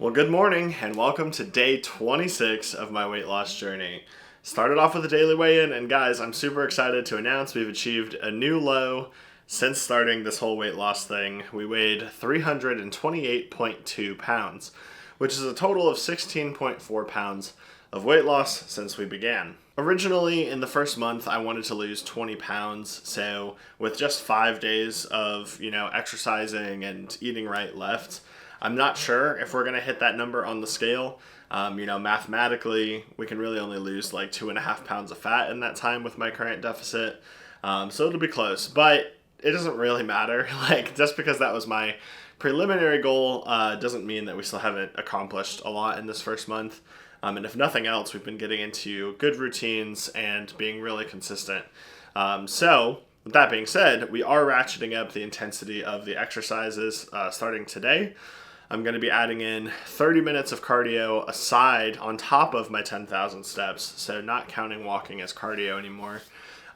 Well, good morning and welcome to day 26 of my weight loss journey. Started off with a daily weigh-in, and guys, I'm super excited to announce we've achieved a new low since starting this whole weight loss thing. We weighed 328.2 pounds, which is a total of 16.4 pounds of weight loss since we began. Originally, in the first month, I wanted to lose 20 pounds, so with just 5 days of, exercising and eating right left, I'm not sure if we're going to hit that number on the scale. Mathematically, we can really only lose like 2.5 pounds of fat in that time with my current deficit. So it'll be close, but it doesn't really matter. Just because that was my preliminary goal doesn't mean that we still haven't accomplished a lot in this first month. And if nothing else, we've been getting into good routines and being really consistent. So with that being said, we are ratcheting up the intensity of the exercises starting today. I'm going to be adding in 30 minutes of cardio aside on top of my 10,000 steps, so not counting walking as cardio anymore,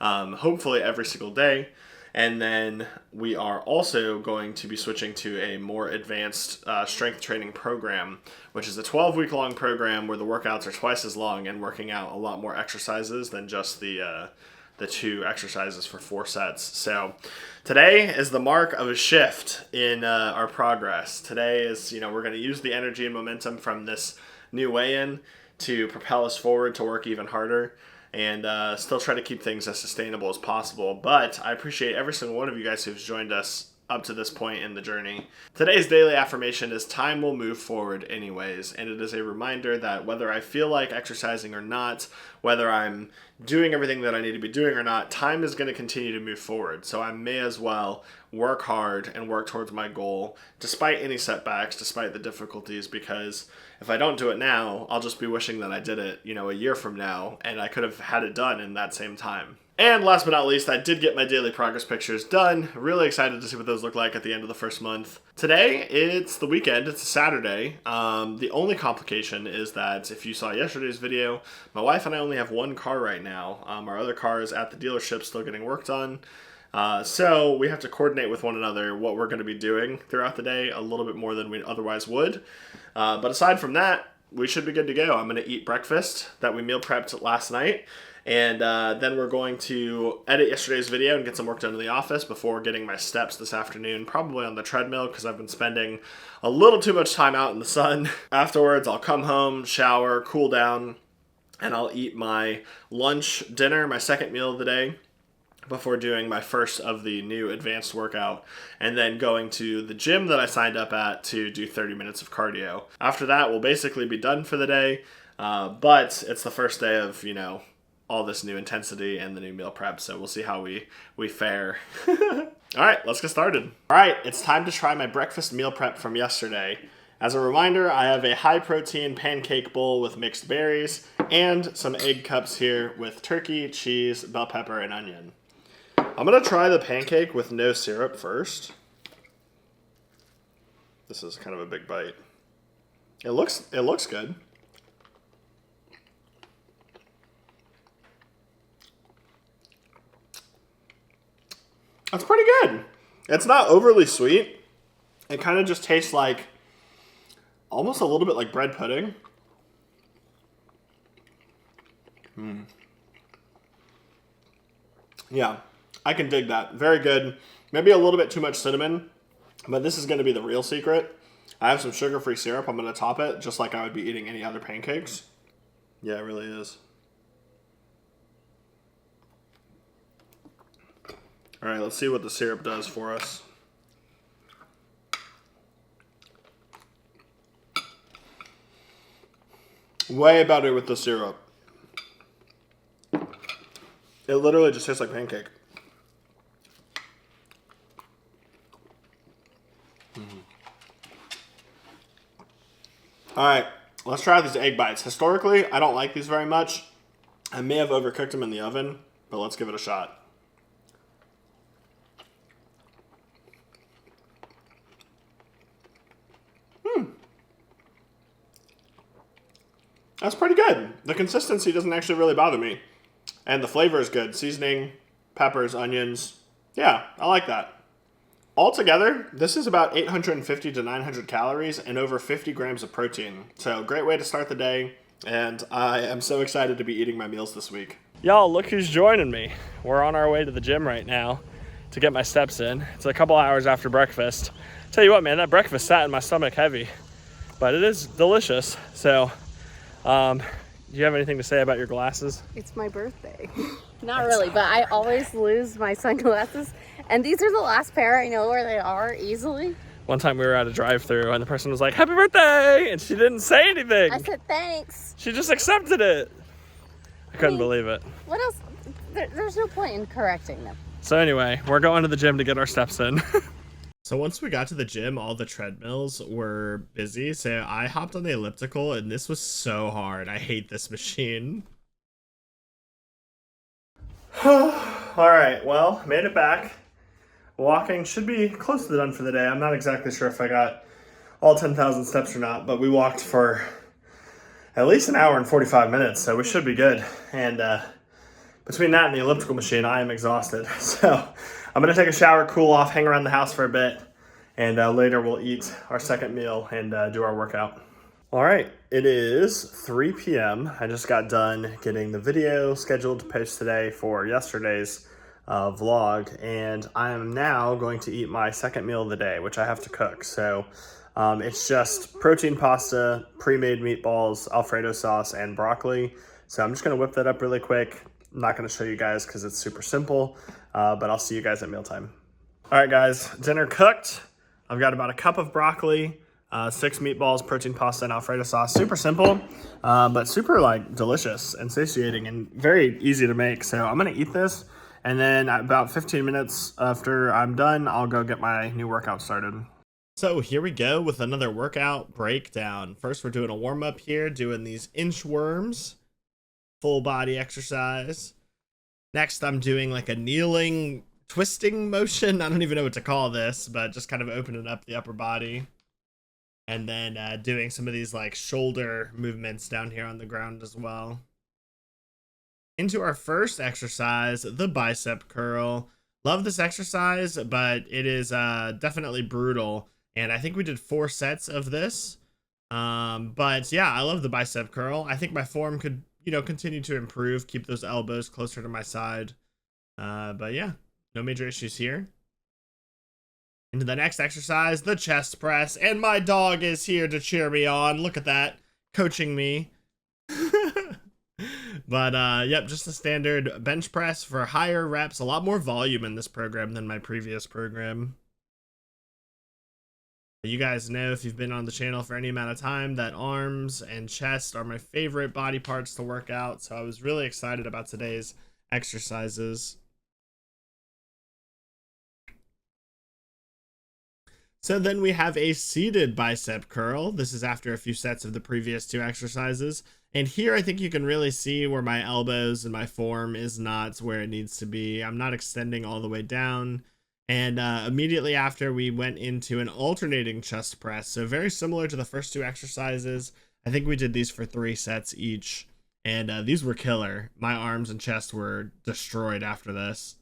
hopefully every single day. And then we are also going to be switching to a more advanced strength training program, which is a 12-week-long program where the workouts are twice as long and working out a lot more exercises than just the 2 exercises for 4 sets. So today is the mark of a shift in our progress. Today is, we're going to use the energy and momentum from this new weigh-in to propel us forward to work even harder and still try to keep things as sustainable as possible. But I appreciate every single one of you guys who's joined us up to this point in the journey. Today's daily affirmation is time will move forward anyways, and it is a reminder that whether I feel like exercising or not, whether I'm doing everything that I need to be doing or not, time is going to continue to move forward. So I may as well work hard and work towards my goal despite any setbacks, despite the difficulties, because if I don't do it now, I'll just be wishing that I did it, a year from now, and I could have had it done in that same time. And last but not least, I did get my daily progress pictures done. Really excited to see what those look like at the end of the first month. Today, it's the weekend. It's a Saturday. The only complication is that if you saw yesterday's video, my wife and I only have one car right now. Our other car is at the dealership still getting worked on. So we have to coordinate with one another what we're going to be doing throughout the day a little bit more than we otherwise would. But aside from that, we should be good to go. I'm going to eat breakfast that we meal prepped last night. And then we're going to edit yesterday's video and get some work done in the office before getting my steps this afternoon, probably on the treadmill because I've been spending a little too much time out in the sun. Afterwards, I'll come home, shower, cool down, and I'll eat my lunch, dinner, my second meal of the day before doing my first of the new advanced workout, and then going to the gym that I signed up at to do 30 minutes of cardio. After that, we'll basically be done for the day, but it's the first day of, all this new intensity and the new meal prep, so we'll see how we fare. All right, let's get started. All right, it's time to try my breakfast meal prep from yesterday. As a reminder, I have a high-protein pancake bowl with mixed berries and some egg cups here with turkey, cheese, bell pepper, and onion. I'm going to try the pancake with no syrup first. This is kind of a big bite. It looks good. That's pretty good. It's not overly sweet. It kind of just tastes like almost a little bit like bread pudding. Yeah, I can dig that. Very good. Maybe a little bit too much cinnamon, but this is going to be the real secret. I have some sugar-free syrup. I'm going to top it just like I would be eating any other pancakes. Yeah, it really is. All right, let's see what the syrup does for us. Way better with the syrup. It literally just tastes like pancake. All right, let's try these egg bites. Historically, I don't like these very much. I may have overcooked them in the oven, but let's give it a shot. That's pretty good. The consistency doesn't actually really bother me. And the flavor is good. Seasoning, peppers, onions. Yeah, I like that. Altogether, this is about 850 to 900 calories and over 50 grams of protein. So great way to start the day, and I am so excited to be eating my meals this week. Y'all, look who's joining me. We're on our way to the gym right now to get my steps in. It's a couple hours after breakfast. Tell you what, man, that breakfast sat in my stomach heavy, but it is delicious. So, do you have anything to say about your glasses? It's my birthday. Not really, but I always lose my sunglasses, and these are the last pair I know where they are easily. One time we were at a drive-thru and the person was like, "Happy birthday!" and she didn't say anything. I said thanks. She just accepted it. I couldn't believe it. What else? There's no point in correcting them. So anyway, we're going to the gym to get our steps in. So once we got to the gym, all the treadmills were busy, so I hopped on the elliptical, and this was so hard. I hate this machine. Alright, well, made it back. Walking should be close to done for the day. I'm not exactly sure if I got all 10,000 steps or not, but we walked for at least an hour and 45 minutes, so we should be good. And between that and the elliptical machine, I am exhausted. So I'm going to take a shower, cool off, hang around the house for a bit, and later we'll eat our second meal and do our workout. All right, it is 3 p.m. I just got done getting the video scheduled to post today for yesterday's vlog, and I am now going to eat my second meal of the day, which I have to cook. So it's just protein pasta, pre-made meatballs, Alfredo sauce, and broccoli. So I'm just going to whip that up really quick. I'm not going to show you guys because it's super simple, but I'll see you guys at mealtime. All right, guys, dinner cooked. I've got about a cup of broccoli, 6 meatballs, protein pasta, and Alfredo sauce. Super simple, but super delicious and satiating and very easy to make. So I'm going to eat this, and then about 15 minutes after I'm done, I'll go get my new workout started. So here we go with another workout breakdown. First, we're doing a warm-up here, doing these inchworms. Full body exercise. Next, I'm doing like a kneeling twisting motion. I don't even know what to call this, but just kind of opening up the upper body. And then doing some of these like shoulder movements down here on the ground as well. Into our first exercise, the bicep curl. Love this exercise, but it is definitely brutal. And I think we did 4 sets of this. But yeah, I love the bicep curl. I think my form could continue to improve, keep those elbows closer to my side. But yeah, no major issues here. Into the next exercise, the chest press, and my dog is here to cheer me on. Look at that, coaching me. But yep, just a standard bench press for higher reps, a lot more volume in this program than my previous program. You guys know, if you've been on the channel for any amount of time, that arms and chest are my favorite body parts to work out, so I was really excited about today's exercises. So then we have a seated bicep curl. This is after a few sets of the previous 2 exercises, and here I think you can really see where my elbows and my form is not where it needs to be. I'm not extending all the way down. And immediately after, we went into an alternating chest press. So very similar to the first 2 exercises. I think we did these for 3 sets each. And these were killer. My arms and chest were destroyed after this.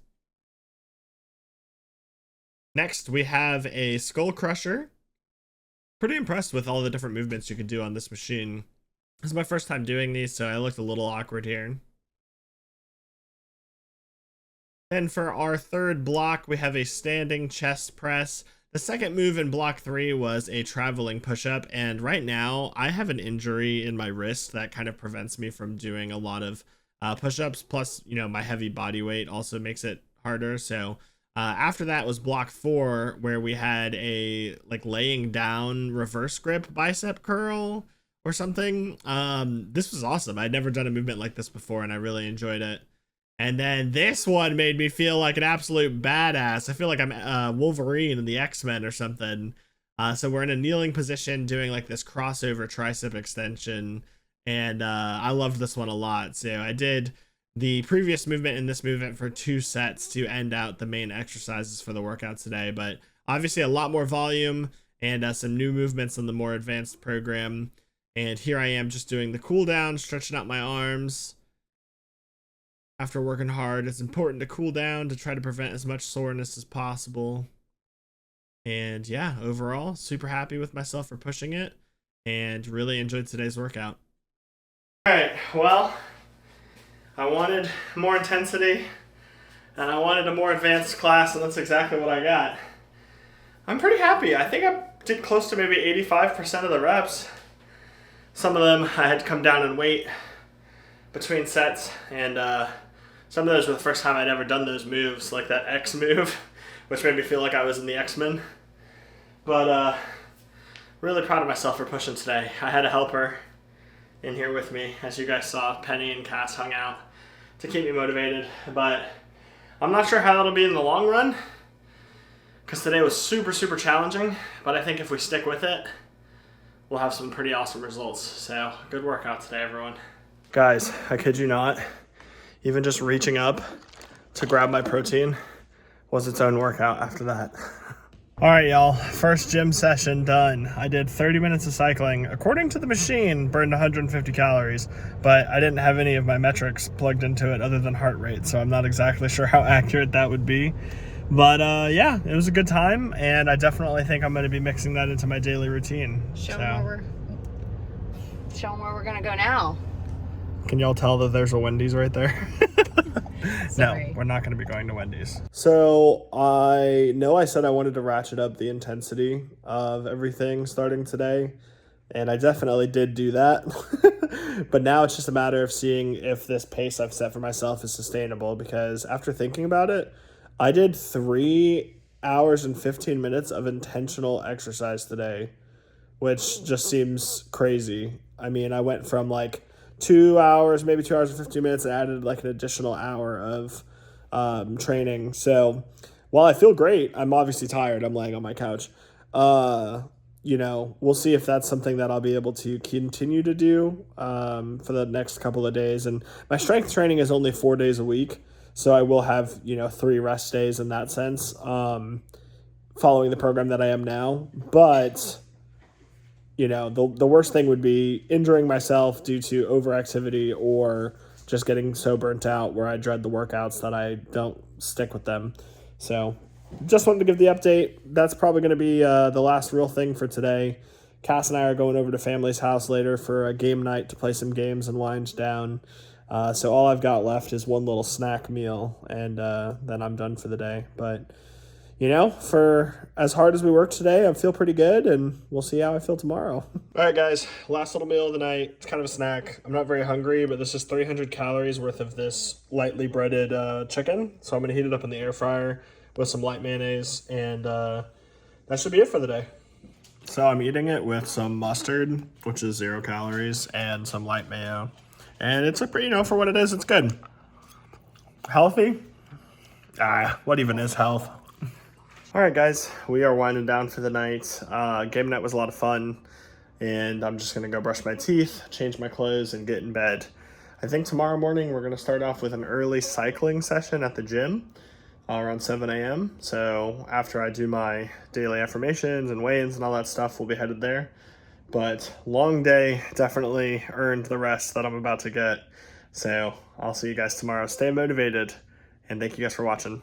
Next, we have a skull crusher. Pretty impressed with all the different movements you could do on this machine. This is my first time doing these, so I looked a little awkward here. Then for our third block, we have a standing chest press. The second move in block 3 was a traveling push-up, and right now I have an injury in my wrist that kind of prevents me from doing a lot of push-ups, plus my heavy body weight also makes it harder. So after that was block 4, where we had a laying down reverse grip bicep curl or something. This was awesome. I'd never done a movement like this before, and I really enjoyed it. And then this one made me feel like an absolute badass. I feel like I'm Wolverine in the X-Men or something. So we're in a kneeling position doing this crossover tricep extension. And I loved this one a lot. So I did the previous movement and this movement for 2 sets to end out the main exercises for the workout today. But obviously a lot more volume and some new movements in the more advanced program. And here I am just doing the cool down, stretching out my arms. After working hard, it's important to cool down to try to prevent as much soreness as possible. And yeah, overall, super happy with myself for pushing it and really enjoyed today's workout. All right, well, I wanted more intensity and I wanted a more advanced class, and that's exactly what I got. I'm pretty happy. I think I did close to maybe 85% of the reps. Some of them I had to come down and weight between sets, and some of those were the first time I'd ever done those moves, like that X move, which made me feel like I was in the X-Men. But really proud of myself for pushing today. I had a helper in here with me. As you guys saw, Penny and Cass hung out to keep me motivated. But I'm not sure how that'll be in the long run, because today was super, super challenging. But I think if we stick with it, we'll have some pretty awesome results. So good workout today, everyone. Guys, I kid you not, even just reaching up to grab my protein was its own workout after that. All right, y'all, first gym session done. I did 30 minutes of cycling. According to the machine, burned 150 calories, but I didn't have any of my metrics plugged into it other than heart rate, so I'm not exactly sure how accurate that would be. But yeah, it was a good time, and I definitely think I'm gonna be mixing that into my daily routine. Show them where we're gonna go now. Can y'all tell that there's a Wendy's right there? No, we're not going to be going to Wendy's. So I know I said I wanted to ratchet up the intensity of everything starting today, and I definitely did do that. But now it's just a matter of seeing if this pace I've set for myself is sustainable, because after thinking about it, I did 3 hours and 15 minutes of intentional exercise today, which just seems crazy. I mean, I went from like 2 hours, maybe 2 hours and 15 minutes, and added like an additional hour of training. So while I feel great, I'm obviously tired. I'm laying on my couch. We'll see if that's something that I'll be able to continue to do for the next couple of days. And my strength training is only 4 days a week, so I will have 3 rest days in that sense, following the program that I am now. But the worst thing would be injuring myself due to overactivity, or just getting so burnt out where I dread the workouts that I don't stick with them. So just wanted to give the update. That's probably going to be the last real thing for today. Cass and I are going over to family's house later for a game night to play some games and wind down. So all I've got left is one little snack meal, and then I'm done for the day. But for as hard as we worked today, I feel pretty good, and we'll see how I feel tomorrow. All right, guys, last little meal of the night. It's kind of a snack. I'm not very hungry, but this is 300 calories worth of this lightly breaded chicken. So I'm going to heat it up in the air fryer with some light mayonnaise, and that should be it for the day. So I'm eating it with some mustard, which is 0 calories, and some light mayo. And it's for what it is, it's good. Healthy? What even is health? All right, guys, we are winding down for the night. Game night was a lot of fun, and I'm just going to go brush my teeth, change my clothes, and get in bed. I think tomorrow morning we're going to start off with an early cycling session at the gym around 7 a.m. So after I do my daily affirmations and weigh-ins and all that stuff, we'll be headed there. But long day, definitely earned the rest that I'm about to get. So I'll see you guys tomorrow. Stay motivated, and thank you guys for watching.